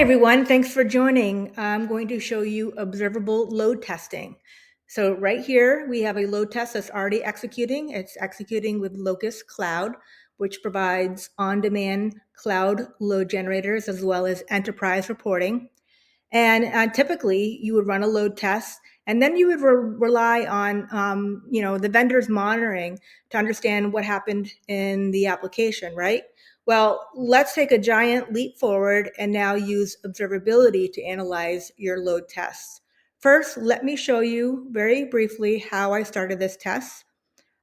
everyone, thanks for joining. I'm going to show you observable load testing. So right here, we have a load test that's already executing. It's executing with Locust Cloud, which provides on-demand cloud load generators as well as enterprise reporting. And typically, you would run a load test, and then you would rely on, the vendor's monitoring to understand what happened in the application, right? Well, let's take a giant leap forward and now use observability to analyze your load tests. First, let me show you very briefly how I started this test.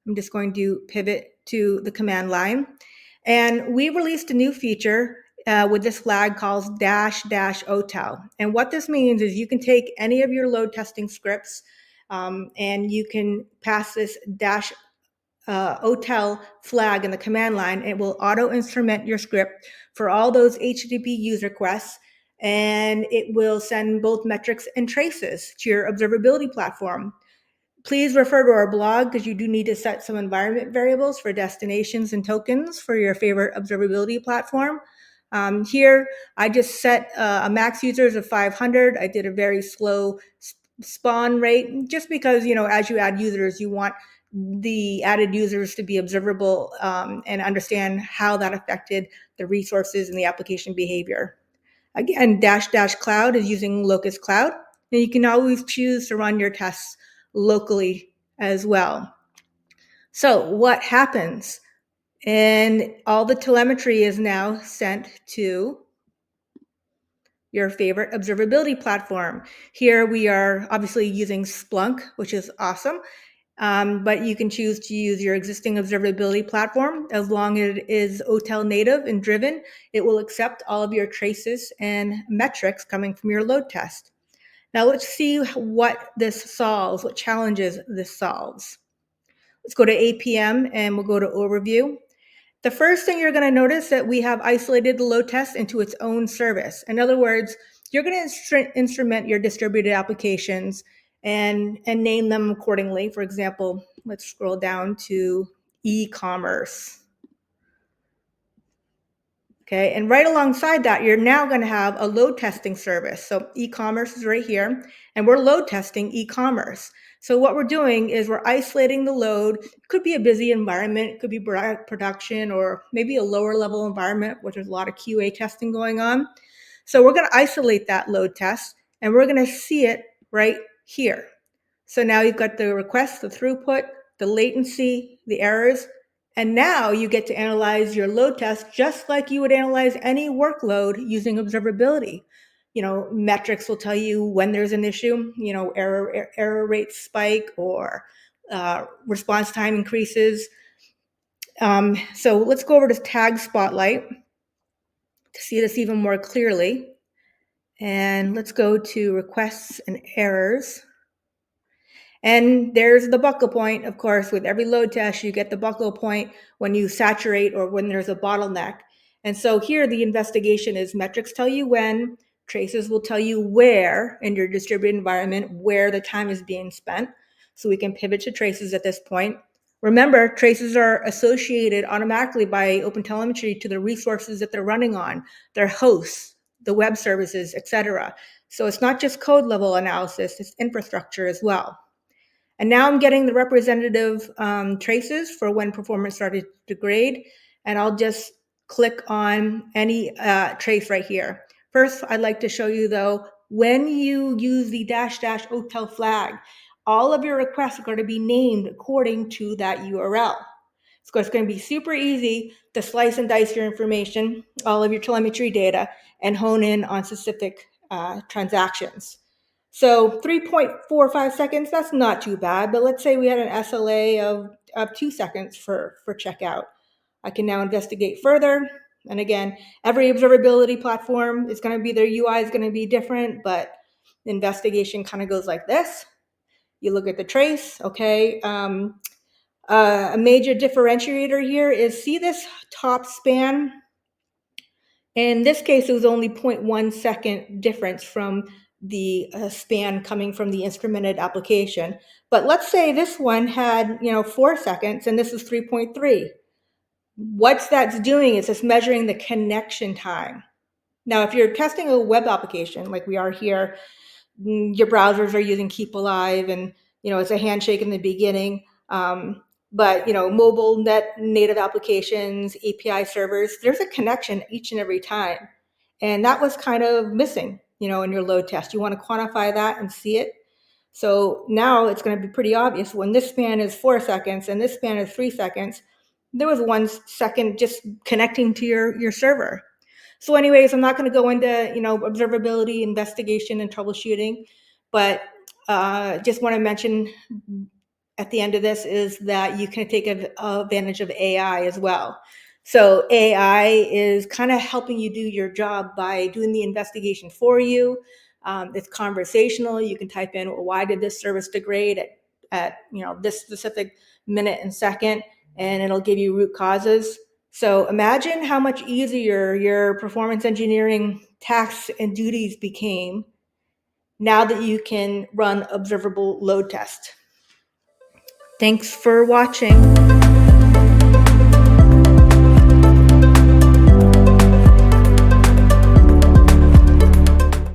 I'm just going to pivot to the command line. And we released a new feature with this flag called --OTel. And what this means is you can take any of your load testing scripts and you can pass this OTel flag in the command line. It will auto instrument your script for all those HTTP user requests, and it will send both metrics and traces to your observability platform. Please refer to our blog because you do need to set some environment variables for destinations and tokens for your favorite observability platform. Here, I just set a max users of 500. I did a very slow spawn rate just because, as you add users, you want the added users to be observable and understand how that affected the resources and the application behavior. Again, --cloud is using Locust Cloud, and you can always choose to run your tests locally as well. So what happens? And all the telemetry is now sent to your favorite observability platform. Here we are obviously using Splunk, which is awesome. But you can choose to use your existing observability platform. As long as it is OTel native and driven, it will accept all of your traces and metrics coming from your load test. Now let's see what this solves, what challenges this solves. Let's go to APM and we'll go to overview. The first thing you're going to notice that we have isolated the load test into its own service. In other words, you're going to instrument your distributed applications and name them accordingly. For example, let's scroll down to e-commerce. Okay, and right alongside that, you're now going to have a load testing service. So e-commerce is right here, and we're load testing e-commerce. So what we're doing is we're isolating the load. It could be a busy environment, it could be production, or maybe a lower level environment, which there's a lot of QA testing going on. So we're going to isolate that load test, and we're going to see it right here. So now you've got the request, the throughput, the latency, the errors, and now you get to analyze your load test just like you would analyze any workload using observability. Metrics will tell you when there's an issue, error rates spike or response time increases. So let's go over to Tag Spotlight to see this even more clearly. And let's go to requests and errors. And there's the buckle point. Of course, with every load test, you get the buckle point when you saturate or when there's a bottleneck. And so here the investigation is metrics tell you when, traces will tell you where in your distributed environment, where the time is being spent. So we can pivot to traces at this point. Remember, traces are associated automatically by OpenTelemetry to the resources that they're running on, their hosts, the web services, etc. So it's not just code level analysis, it's infrastructure as well. And now I'm getting the representative traces for when performance started to degrade. And I'll just click on any trace right here. First, I'd like to show you though, when you use the --OTel flag, all of your requests are going to be named according to that URL. So it's going to be super easy to slice and dice your information, all of your telemetry data, and hone in on specific transactions. So 3.45 seconds, that's not too bad, but let's say we had an SLA of 2 seconds for checkout. I can now investigate further. And again, every observability platform is going to be, their UI is going to be different, but the investigation kind of goes like this. You look at the trace, okay. A major differentiator here is, see this top span? In this case, it was only 0.1 second difference from the span coming from the instrumented application. But let's say this one had 4 seconds and this is 3.3. What that's doing is it's measuring the connection time. Now, if you're testing a web application like we are here, your browsers are using Keep Alive, and it's a handshake in the beginning. But mobile net native applications, API servers, there's a connection each and every time, and that was kind of missing. In your load test, you want to quantify that and see it. So now it's going to be pretty obvious when this span is 4 seconds and this span is 3 seconds. There was 1 second just connecting to your server. So anyways, I'm not going to go into, observability, investigation, and troubleshooting, but just want to mention at the end of this is that you can take advantage of AI as well. So AI is kind of helping you do your job by doing the investigation for you. It's conversational. You can type in, well, why did this service degrade at this specific minute and second, and it'll give you root causes. So imagine how much easier your performance engineering tasks and duties became now that you can run observable load test. Thanks for watching.